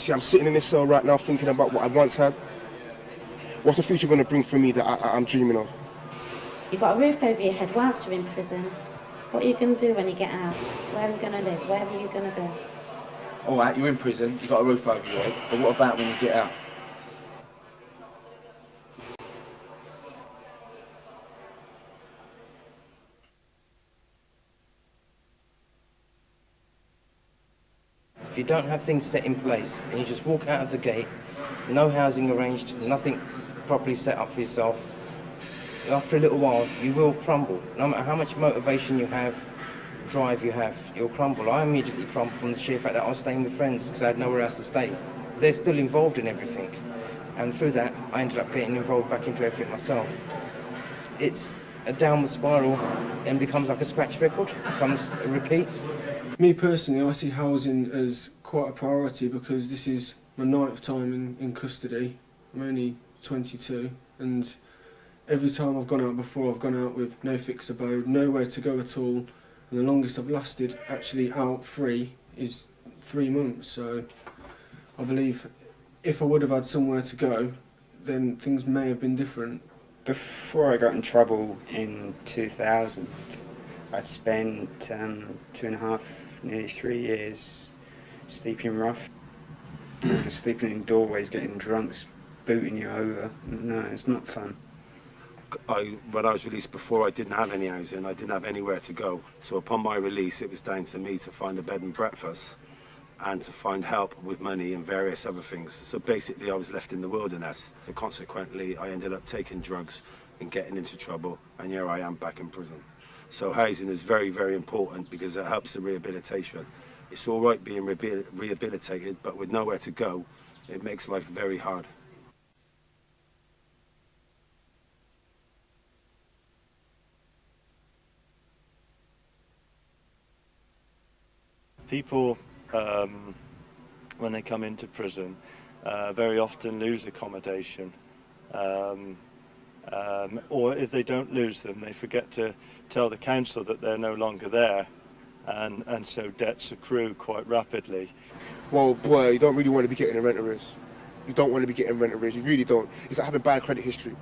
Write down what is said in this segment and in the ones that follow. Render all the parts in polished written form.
See, I'm sitting in this cell right now thinking about what I once had. What's the future going to bring for me that I'm dreaming of? You've got a roof over your head whilst you're in prison. What are you going to do when you get out? Where are you going to live? Where are you going to go? All right, you're in prison, you've got a roof over your head, but what about when you get out? If you don't have things set in place and you just walk out of the gate, no housing arranged, nothing properly set up for yourself, after a little while you will crumble. No matter how much motivation you have, drive you have, you'll crumble. I immediately crumbled from the sheer fact that I was staying with friends because I had nowhere else to stay. They're still involved in everything, and through that I ended up getting involved back into everything myself. It's a downward spiral and becomes like a scratch record, becomes a repeat. Me personally, I see housing as quite a priority because this is my 9th time in custody. I'm only 22, and every time I've gone out before, I've gone out with no fixed abode, nowhere to go at all, and the longest I've lasted actually out free is 3 months. So I believe if I would have had somewhere to go, then things may have been different. Before I got in trouble in 2000, I'd spent 2.5, nearly 3 years sleeping rough, sleeping in doorways, getting drunks, booting you over. No, it's not fun. When I was released before, I didn't have any housing, I didn't have anywhere to go. So upon my release, it was down to me to find a bed and breakfast and to find help with money and various other things. So basically I was left in the wilderness. And consequently, I ended up taking drugs and getting into trouble, and here I am back in prison. So housing is very, very important because it helps the rehabilitation. It's all right being rehabilitated, but with nowhere to go, it makes life very hard. People, when they come into prison, very often lose accommodation. Or if they don't lose them, they forget to tell the council that they're no longer there, and so debts accrue quite rapidly. Well, boy, you don't really want to be getting a rent arrears. You don't want to be getting rent arrears, you really don't. It's like having bad credit history.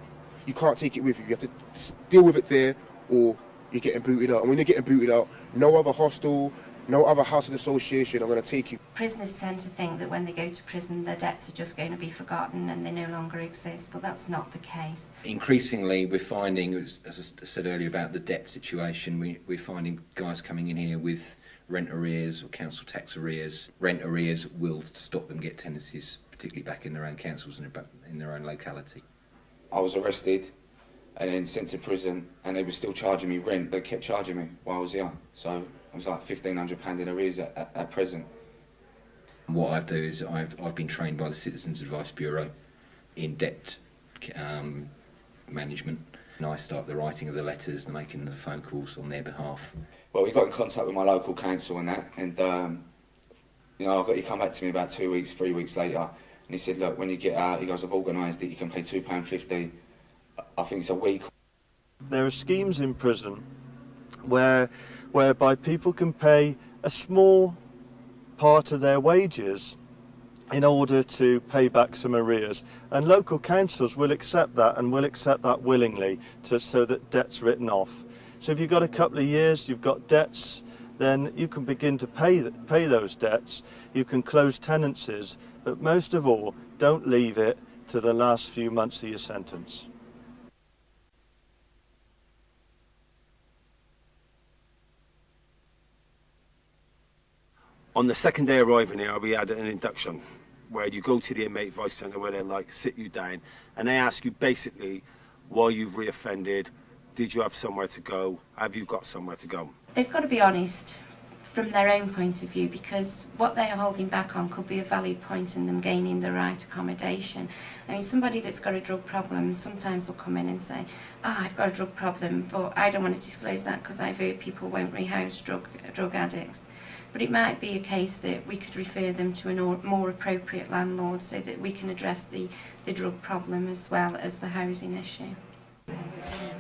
You can't take it with you. You have to deal with it there, or you're getting booted out. And when you're getting booted out, no other hostel, no other housing association are going to take you. Prisoners tend to think that when they go to prison their debts are just going to be forgotten and they no longer exist, but that's not the case. Increasingly we're finding, as I said earlier about the debt situation, we're finding guys coming in here with rent arrears or council tax arrears. Rent arrears will stop them get tenancies, particularly back in their own councils and in their own locality. I was arrested and then sent to prison, and they were still charging me rent, but kept charging me while I was young. So I was like £1,500 in arrears at present. What I do is I've been trained by the Citizens Advice Bureau in debt management, and I start the writing of the letters and making the phone calls on their behalf. Well, we got in contact with my local council and that, and you know, he come back to me about 2 weeks, 3 weeks later, and he said, look, when you get out, he goes, I've organised it, you can pay £2.50, I think it's a week. There are schemes in prison whereby people can pay a small part of their wages in order to pay back some arrears, and local councils will accept that and will accept that willingly so that debt's written off. So if you've got a couple of years, you've got debts, then you can begin to pay those debts, you can close tenancies, but most of all, don't leave it to the last few months of your sentence. On the second day arriving here, we had an induction where you go to the inmate advice centre where they like sit you down and they ask you basically why you've reoffended, did you have somewhere to go, have you got somewhere to go? They've got to be honest from their own point of view, because what they are holding back on could be a valid point in them gaining the right accommodation. I mean, somebody that's got a drug problem sometimes will come in and say, I've got a drug problem, but I don't want to disclose that because I've heard people won't rehouse drug addicts. But it might be a case that we could refer them to a more appropriate landlord so that we can address the drug problem as well as the housing issue.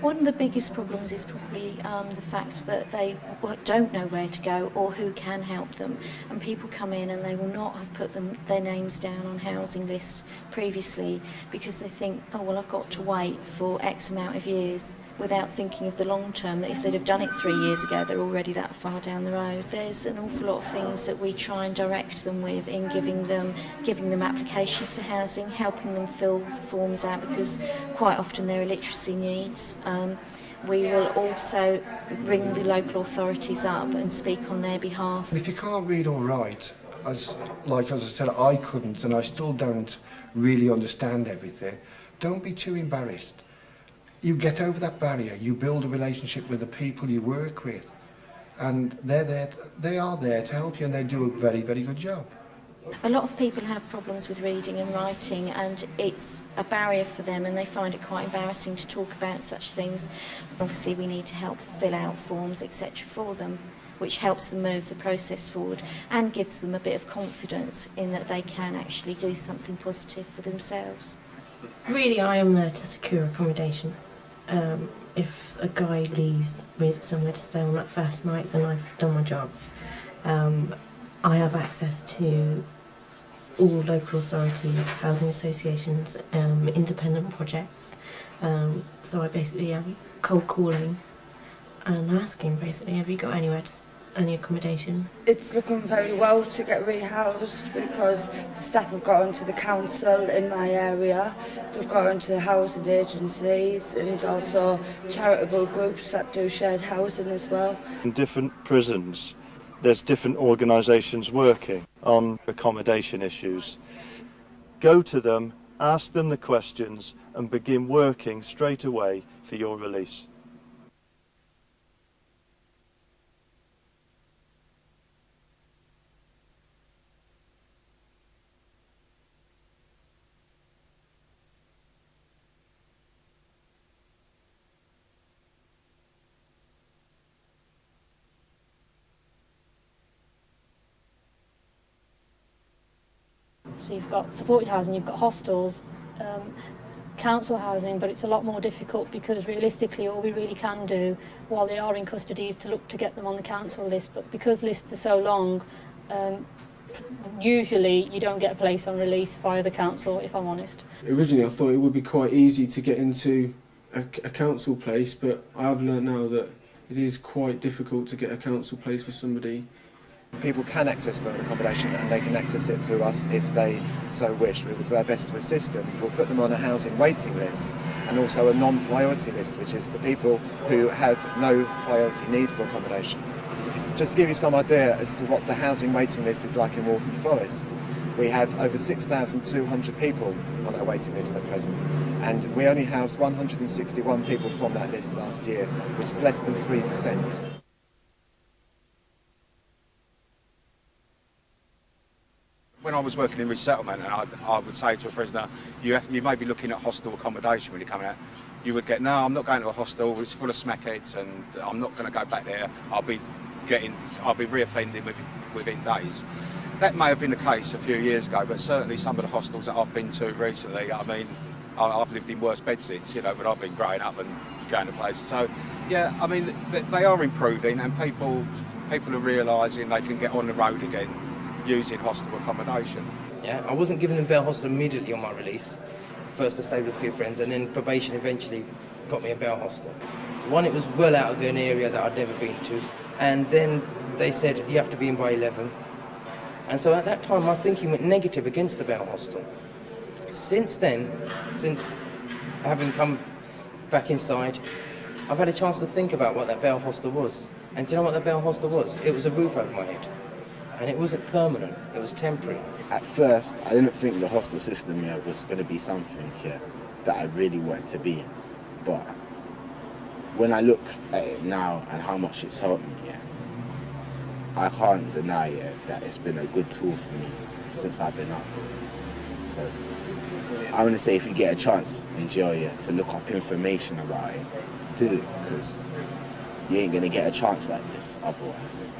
One of the biggest problems is probably the fact that they don't know where to go or who can help them, and people come in and they will not have put their names down on housing lists previously because they think, oh well, I've got to wait for X amount of years, without thinking of the long term, that if they'd have done it 3 years ago, they're already that far down the road. There's an awful lot of things that we try and direct them with in giving them applications for housing, helping them fill the forms out, because quite often there are literacy needs. We will also ring the local authorities up and speak on their behalf. If you can't read or write, as I said, I couldn't, and I still don't really understand everything, don't be too embarrassed. You get over that barrier, you build a relationship with the people you work with, and they are there to help you, and they do a very, very good job. A lot of people have problems with reading and writing, and it's a barrier for them, and they find it quite embarrassing to talk about such things. Obviously we need to help fill out forms, etc. for them, which helps them move the process forward and gives them a bit of confidence in that they can actually do something positive for themselves. Really, I am there to secure accommodation. If a guy leaves with somewhere to stay on that first night, then I've done my job. I have access to all local authorities, housing associations, independent projects. So I basically am cold calling and asking, basically, have you got any accommodation? It's looking very well to get rehoused because the staff have got onto the council in my area, they've got onto housing agencies and also charitable groups that do shared housing as well. In different prisons, there's different organisations working on accommodation issues. Go to them, ask them the questions and begin working straight away for your release. So you've got supported housing, you've got hostels, council housing, but it's a lot more difficult because realistically all we really can do while they are in custody is to look to get them on the council list, but because lists are so long, usually you don't get a place on release via the council, if I'm honest. Originally I thought it would be quite easy to get into a council place, but I have learnt now that it is quite difficult to get a council place for somebody. People can access their accommodation and they can access it through us if they so wish. We will do our best to assist them. We'll put them on a housing waiting list and also a non-priority list, which is for people who have no priority need for accommodation. Just to give you some idea as to what the housing waiting list is like in Waltham Forest, we have over 6,200 people on our waiting list at present, and we only housed 161 people from that list last year, which is less than 3%. When I was working in resettlement, and I would say to a prisoner, you may be looking at hostel accommodation when you're coming out. You would get, no, I'm not going to a hostel, it's full of smackheads and I'm not going to go back there. I'll be reoffending within days. That may have been the case a few years ago, but certainly some of the hostels that I've been to recently, I mean, I've lived in worse bedsits, you know, when I've been growing up and going to places. So, yeah, I mean, they are improving and people are realising they can get on the road again using hostel accommodation. Yeah, I wasn't given a bail hostel immediately on my release. First I stayed with a few friends and then probation eventually got me a bail hostel. One, it was well out of an area that I'd never been to, and then they said you have to be in by 11. And so at that time my thinking went negative against the bail hostel. Since then, since having come back inside, I've had a chance to think about what that bail hostel was. And do you know what that bail hostel was? It was a roof over my head. And it wasn't permanent, it was temporary. At first, I didn't think the hostel system here was going to be something here that I really wanted to be in. But when I look at it now and how much it's helped me, I can't deny that it's been a good tool for me since I've been up. So I want to say, if you get a chance in jail to look up information about it, do it, because you ain't going to get a chance like this otherwise.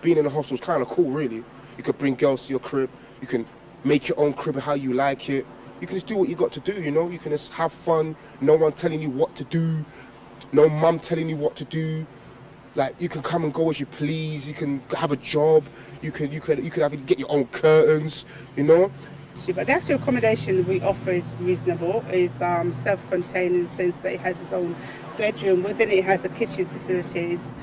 Being in a hostel is kind of cool, really. You could bring girls to your crib, you can make your own crib how you like it, You can just do what you got to do, you know. You can just have fun. No one telling you what to do. No mum telling you what to do. Like, you can come and go as you please. You can have a job. You could have get your own curtains, you know. But the actual accommodation we offer is reasonable. It's self-contained in the sense that it has its own bedroom. Within it has a kitchen facilities.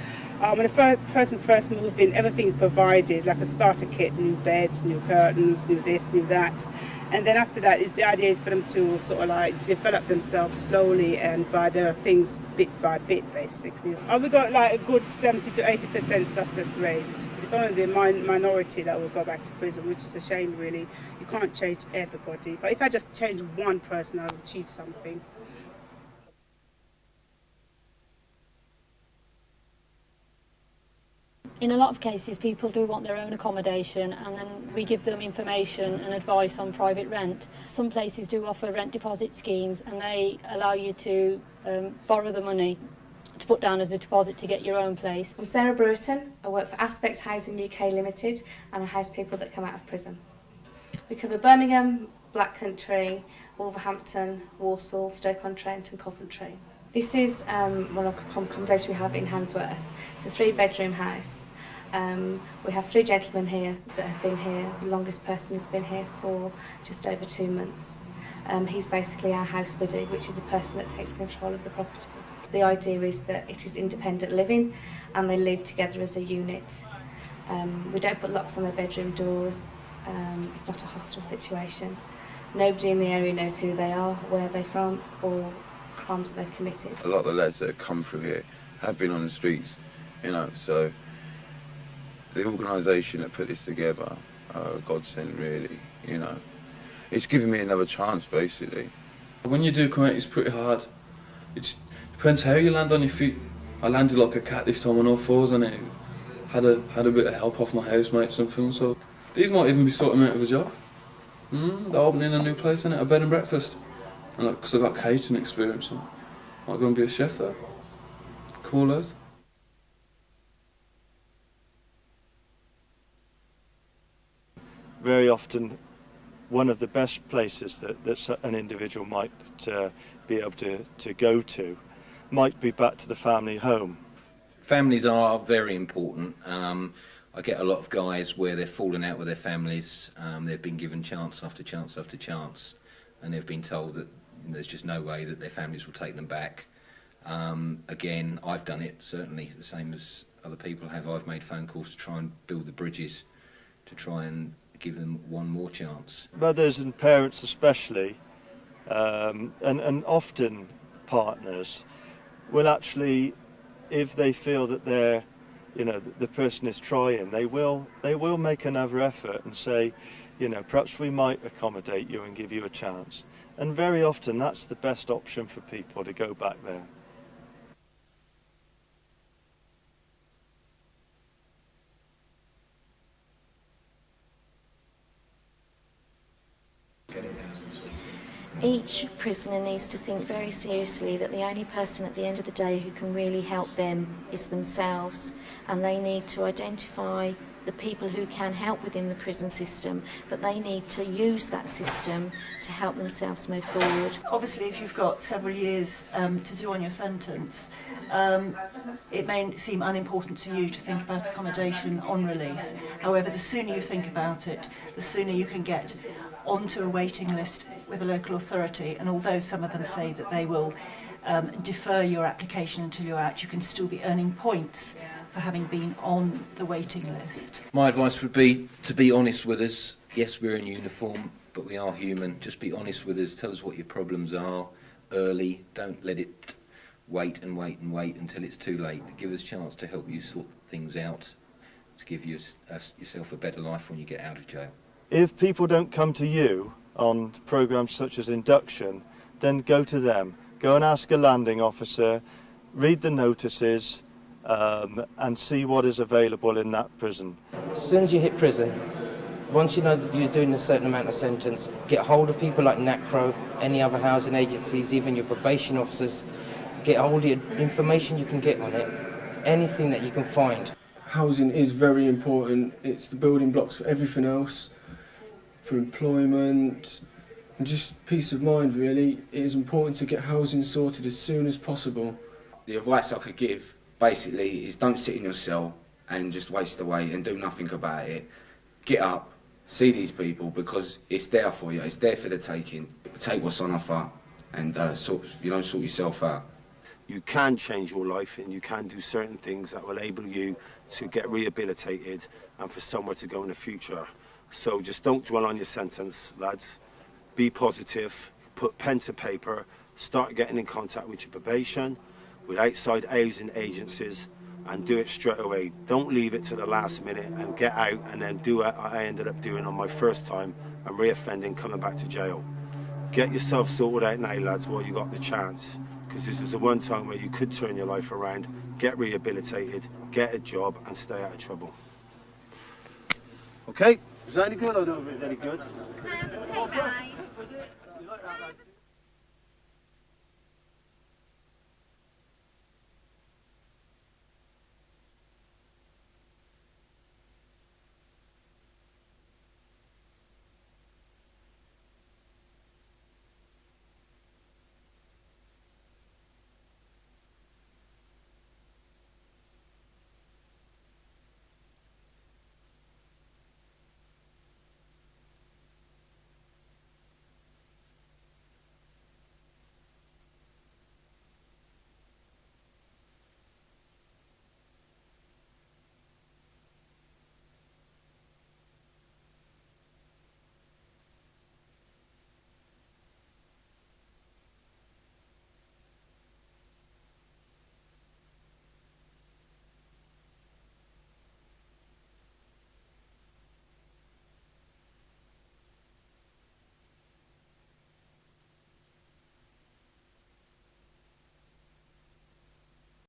When a person first moves in, everything's provided, like a starter kit, new beds, new curtains, new this, new that. And then after that, the idea is for them to sort of like develop themselves slowly and buy their things bit by bit, basically. We got like a good 70 to 80% success rate. It's only the minority that will go back to prison, which is a shame, really. You can't change everybody. But if I just change one person, I'll achieve something. In a lot of cases, people do want their own accommodation, and then we give them information and advice on private rent. Some places do offer rent deposit schemes, and they allow you to borrow the money to put down as a deposit to get your own place. I'm Sarah Brewerton. I work for Aspect Housing UK Limited, and I house people that come out of prison. We cover Birmingham, Black Country, Wolverhampton, Walsall, Stoke-on-Trent and Coventry. This is one of the accommodation we have in Handsworth. It's a 3-bedroom house. We have 3 gentlemen here that have been here. The longest person has been here for just over 2 months. He's basically our house buddy, which is the person that takes control of the property. The idea is that it is independent living and they live together as a unit. We don't put locks on their bedroom doors. It's not a hostile situation. Nobody in the area knows who they are, where they're from, or crimes that they've committed. A lot of the lads that have come through here have been on the streets, you know, so the organisation that put this together are a godsend, really, you know. It's given me another chance, basically. When you do come out, it's pretty hard. It depends how you land on your feet. I landed like a cat this time on all fours, and it had a bit of help off my housemates and things, so these might even be sorting me out of a job. They're opening a new place, innit? A bed and breakfast. And like, because I've got catering experience, so I might go and be a chef there. Cool as. Very often, one of the best places that an individual might be able to go to might be back to the family home. Families are very important. I get a lot of guys where they're falling out with their families. They've been given chance after chance after chance, and they've been told that there's just no way that their families will take them back. Again, I've done it, certainly, the same as other people have. I've made phone calls to try and build the bridges, to try and give them one more chance. Mothers and parents especially, and often partners, will actually, if they feel that they're, you know, the person is trying, they will make another effort and say, you know, perhaps we might accommodate you and give you a chance. And very often that's the best option for people, to go back there. Each prisoner needs to think very seriously that the only person at the end of the day who can really help them is themselves, and they need to identify the people who can help within the prison system, but they need to use that system to help themselves move forward. Obviously, if you've got several years to do on your sentence, it may seem unimportant to you to think about accommodation on release. However, the sooner you think about it, the sooner you can get onto a waiting list with a local authority, and although some of them say that they will defer your application until you're out, you can still be earning points for having been on the waiting list. My advice would be to be honest with us. Yes, we're in uniform, but we are human. Just be honest with us. Tell us what your problems are early. Don't let it wait and wait and wait until it's too late. Give us a chance to help you sort things out, to give you yourself a better life when you get out of jail. If people don't come to you on programmes such as induction, then go to them. Go and ask a landing officer, read the notices, and see what is available in that prison. As soon as you hit prison, once you know that you're doing a certain amount of sentence, get hold of people like Nacro, any other housing agencies, even your probation officers. Get hold of your information you can get on it, anything that you can find. Housing is very important. It's the building blocks for everything else, for employment, And just peace of mind, really. It is important to get housing sorted as soon as possible. The advice I could give, basically, is don't sit in your cell and just waste away and do nothing about it. Get up, see these people, because it's there for you, it's there for the taking. Take what's on offer and sort yourself out. You can change your life and you can do certain things that will enable you to get rehabilitated and for somewhere to go in the future. So just don't dwell on your sentence, lads. Be positive, put pen to paper, start getting in contact with your probation, with outside housing agencies, and do it straight away. Don't leave it to the last minute and get out and then do what I ended up doing on my first time and reoffending, coming back to jail. Get yourself sorted out now, lads, while you got the chance, because this is the one time where you could turn your life around, get rehabilitated, get a job, and stay out of trouble. Okay, was that any good? I don't know if it was any good. Hey guys.